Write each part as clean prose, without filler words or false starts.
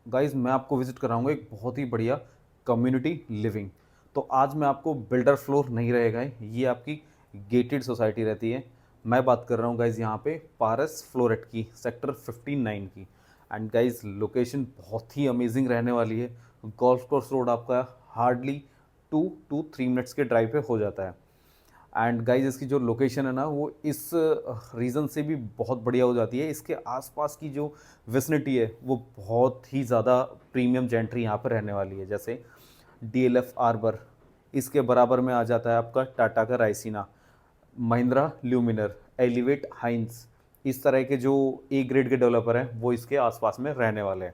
Guys मैं आपको visit कराऊंगा एक बहुत ही बढ़िया कम्युनिटी लिविंग। तो आज मैं आपको बिल्डर फ्लोर नहीं रहेगा, ये आपकी गेटेड सोसाइटी रहती है। मैं बात कर रहा हूँ गाइस यहाँ पे पारस फ्लोरेट की, सेक्टर 59 की। एंड गाइस लोकेशन बहुत ही अमेजिंग रहने वाली है। गोल्फ कोर्स रोड आपका हार्डली 2 to 3 मिनट्स के ड्राइव पे हो जाता है। एंड गाइज इसकी जो लोकेशन है ना, वो इस रीज़न से भी बहुत बढ़िया हो जाती है। इसके आसपास की जो विसिनिटी है वो बहुत ही ज़्यादा प्रीमियम जेंट्री यहाँ पर रहने वाली है। जैसे डीएलएफ आर्बर, इसके बराबर में आ जाता है आपका टाटा का राइसिना, महिंद्रा ल्यूमिनर, एलिवेट हाइंस। इस तरह के जो ए ग्रेड के डेवलपर हैं वो इसके आसपास में रहने वाले हैं।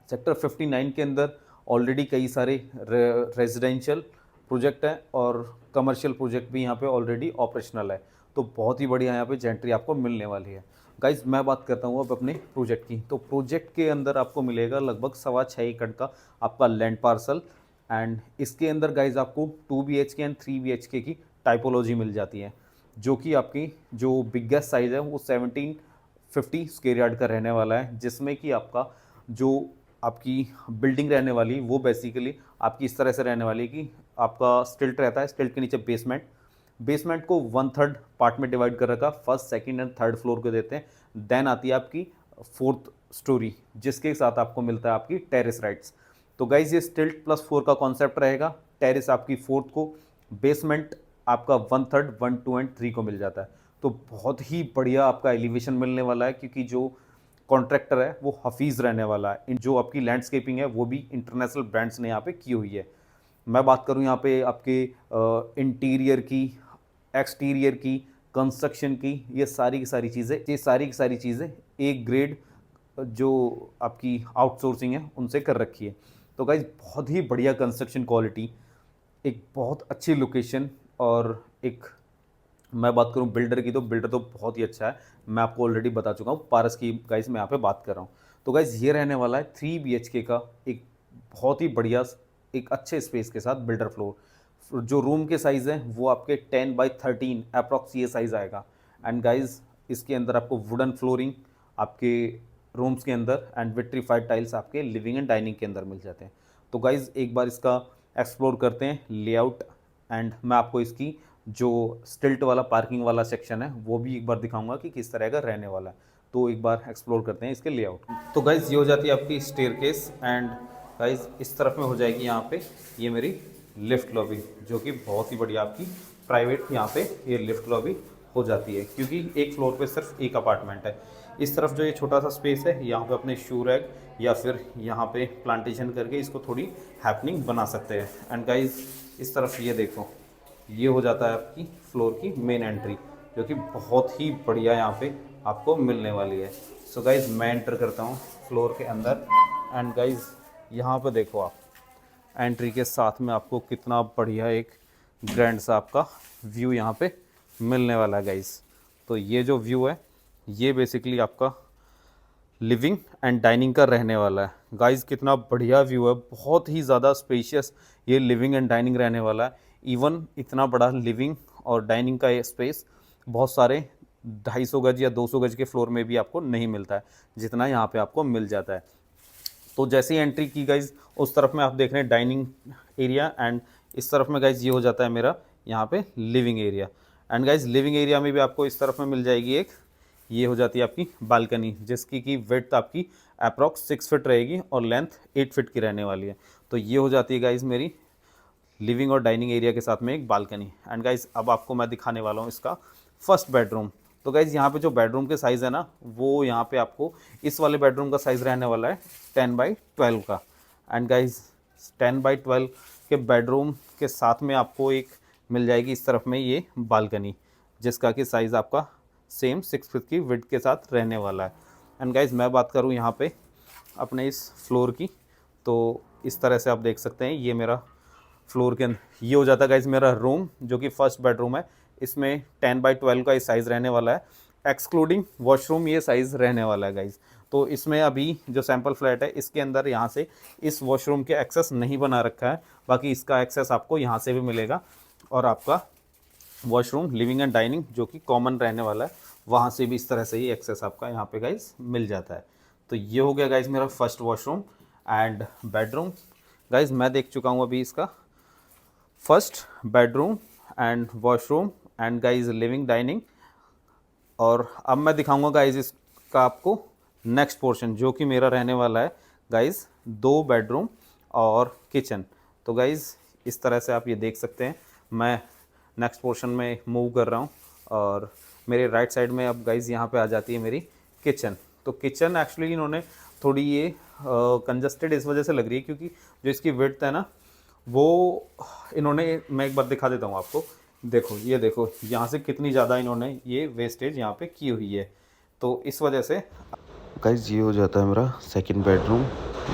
सेक्टर 59 के अंदर ऑलरेडी कई सारे रेजिडेंशियल प्रोजेक्ट हैं और कमर्शियल प्रोजेक्ट भी यहाँ पे ऑलरेडी ऑपरेशनल है। तो बहुत ही बढ़िया यहाँ पे जेंट्री आपको मिलने वाली है। गाइज मैं बात करता हूँ अब अपने प्रोजेक्ट की। तो प्रोजेक्ट के अंदर आपको मिलेगा लगभग 6.25 एकड़ का आपका लैंड पार्सल। एंड इसके अंदर गाइज आपको 2 BHK एंड 3 BHK की टाइपोलॉजी मिल जाती है, जो कि आपकी जो बिगेस्ट साइज़ है वो 1750 स्क्वायर यार्ड का रहने वाला है। जिसमें कि आपका जो आपकी बिल्डिंग रहने वाली वो बेसिकली आपकी इस तरह से रहने वाली है कि आपका स्टिल्ट रहता है, स्टिल्ट के नीचे बेसमेंट, बेसमेंट को 1/3 पार्ट में डिवाइड कर रखा, first second and third floor को देते हैं। देन आती है आपकी फोर्थ स्टोरी, जिसके साथ आपको मिलता है आपकी टेरेस राइट्स। तो गाइज ये स्टिल्ट प्लस 4 का कॉन्सेप्ट रहेगा। टेरेस आपकी फोर्थ को, बेसमेंट आपका 1/3, 1, 2 एंड 3 को मिल जाता है। तो बहुत ही बढ़िया आपका एलिवेशन मिलने वाला है, क्योंकि जो कॉन्ट्रैक्टर है वो हफीज़ रहने वाला है। जो आपकी लैंडस्केपिंग है वो भी इंटरनेशनल ब्रांड्स ने यहाँ पे की हुई है। मैं बात करूँ यहाँ पे आपके इंटीरियर की, एक्सटीरियर की, कंस्ट्रक्शन की, ये सारी की सारी चीज़ें, ये सारी की सारी चीज़ें एक ग्रेड जो आपकी आउटसोर्सिंग है उनसे कर रखी है। तो गाइज बहुत ही बढ़िया कंस्ट्रक्शन क्वालिटी, एक बहुत अच्छी लोकेशन। और एक मैं बात करूं बिल्डर की, तो बिल्डर तो बहुत ही अच्छा है। मैं आपको ऑलरेडी बता चुका हूं पारस की गाइस मैं यहाँ पे बात कर रहा हूं। तो गाइस ये रहने वाला है 3 BHK का एक बहुत ही बढ़िया, एक अच्छे स्पेस के साथ बिल्डर फ्लोर। जो रूम के साइज़ है वो आपके 10x13 अप्रॉक्स ये साइज़ आएगा। एंड गाइज इसके अंदर आपको वुडन फ्लोरिंग आपके रूम्स के अंदर एंड विट्रीफाइड टाइल्स आपके लिविंग एंड डाइनिंग के अंदर मिल जाते हैं। तो गाइज एक बार इसका एक्सप्लोर करते हैं लेआउट। एंड मैं आपको इसकी जो स्टिल्ट वाला पार्किंग वाला सेक्शन है वो भी एक बार दिखाऊंगा कि किस तरह का रहने वाला है। तो एक बार एक्सप्लोर करते हैं इसके लेआउट। तो गाइज ये हो जाती है आपकी स्टेयरकेस। एंड गाइज इस तरफ में हो जाएगी यहाँ पे ये मेरी लिफ्ट लॉबी, जो कि बहुत ही बढ़िया आपकी प्राइवेट यहाँ पे ये लिफ्ट लॉबी हो जाती है, क्योंकि एक फ्लोर पे सिर्फ एक अपार्टमेंट है। इस तरफ जो ये छोटा सा स्पेस है यहाँ पे अपने शू रैक या फिर यहाँ पे प्लांटेशन करके इसको थोड़ी हैपनिंग बना सकते हैं। एंड गाइज इस तरफ ये देखो, ये हो जाता है आपकी फ्लोर की मेन एंट्री, जो कि बहुत ही बढ़िया यहाँ पे आपको मिलने वाली है। सो गाइज मैं एंटर करता हूँ फ्लोर के अंदर। एंड गाइज यहाँ पे देखो आप, एंट्री के साथ में आपको कितना बढ़िया एक ग्रैंड सा आपका व्यू यहाँ पे मिलने वाला है गाइज। तो ये जो व्यू है ये बेसिकली आपका लिविंग एंड डाइनिंग का रहने वाला है। गाइस कितना बढ़िया व्यू है, बहुत ही ज़्यादा स्पेशियस ये लिविंग एंड डाइनिंग रहने वाला है। इवन इतना बड़ा लिविंग और डाइनिंग का ये स्पेस बहुत सारे 250 गज या 200 गज के फ्लोर में भी आपको नहीं मिलता है, जितना यहाँ पे आपको मिल जाता है। तो जैसे ही एंट्री की गाइज, उस तरफ में आप देख रहे हैं डाइनिंग एरिया, एंड इस तरफ में गाइज ये हो जाता है मेरा यहाँ पे living area. And guys living area में भी आपको इस तरफ में मिल जाएगी एक, ये हो जाती है आपकी बालकनी, जिसकी की विड्थ आपकी अप्रॉक्स 6 फीट रहेगी और लेंथ 8 फीट की रहने वाली है। तो ये हो जाती है गाइज मेरी लिविंग और डाइनिंग एरिया के साथ में एक बालकनी। एंड गाइज अब आपको मैं दिखाने वाला हूँ इसका फर्स्ट बेडरूम। तो गाइज यहाँ पे जो बेडरूम के साइज़ है ना, वो यहाँ पे आपको इस वाले बेडरूम का साइज़ रहने वाला है 10x12 का। एंड गाइज 10x12 के बेडरूम के साथ में आपको एक मिल जाएगी इस तरफ में ये बालकनी, जिसका कि साइज़ आपका सेम 6 फीट की विड्थ के साथ रहने वाला है। एंड गाइज मैं बात करूँ यहाँ पे अपने इस फ्लोर की, तो इस तरह से आप देख सकते हैं ये मेरा फ्लोर के अंदर ये हो जाता है गाइज मेरा रूम, जो कि फर्स्ट बेडरूम है। इसमें 10x12 का ये साइज़ रहने वाला है, एक्सक्लूडिंग वॉशरूम ये साइज़ रहने वाला है गाइज। तो इसमें अभी जो सैम्पल फ्लैट है इसके अंदर यहाँ से इस वॉशरूम के एक्सेस नहीं बना रखा है, बाकी इसका एक्सेस आपको यहाँ से भी मिलेगा। और आपका वॉशरूम, लिविंग एंड डाइनिंग जो कि कॉमन रहने वाला है, वहाँ से भी इस तरह से ही एक्सेस आपका यहाँ पे गाइज मिल जाता है। तो ये हो गया गाइज मेरा first washroom and bedroom. Guys मैं देख चुका हूँ अभी इसका first bedroom and washroom and guys living dining. और अब मैं दिखाऊंगा गाइज इसका आपको नेक्स्ट पोर्शन जो कि मेरा रहने वाला है गाइज 2 बेडरूम और किचन। तो गाइज इस तरह से आप ये देख सकते हैं। मैं नेक्स्ट पोर्शन में मूव कर रहा हूँ और मेरे राइट साइड में अब गाइज यहाँ पे आ जाती है मेरी किचन। तो किचन एक्चुअली इन्होंने थोड़ी ये कंजस्टेड इस वजह से लग रही है क्योंकि जो इसकी विड्थ है ना वो इन्होंने, मैं एक बार दिखा देता हूँ आपको। देखो ये देखो यहाँ से कितनी ज़्यादा इन्होंने ये वेस्टेज यहाँ पे की हुई है, तो इस वजह से गाइस ये हो जाता है मेरा सेकंड बेडरूम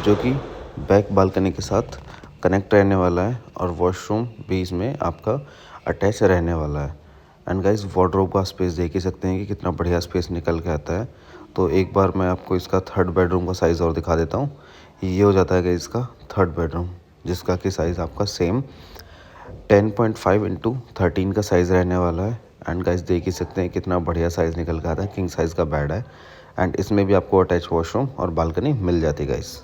जो कि बैक बालकनी के साथ कनेक्ट रहने वाला है और वॉशरूम भी इसमें आपका अटैच रहने वाला है। एंड गाइस वार्डरोब का स्पेस देख ही सकते हैं कि कितना बढ़िया स्पेस निकल के आता है। तो एक बार मैं आपको इसका थर्ड बेडरूम का साइज़ और दिखा देता हूँ। ये हो जाता है गाइस इसका थर्ड बेडरूम जिसका कि साइज़ आपका सेम 10.5 इंटू 13 का साइज़ रहने वाला है। एंड गाइस देख ही सकते हैं कितना बढ़िया साइज़ निकल के आता है। किंग साइज़ का बेड है एंड इसमें भी आपको अटैच वॉशरूम और बालकनी मिल जाती है गाइस।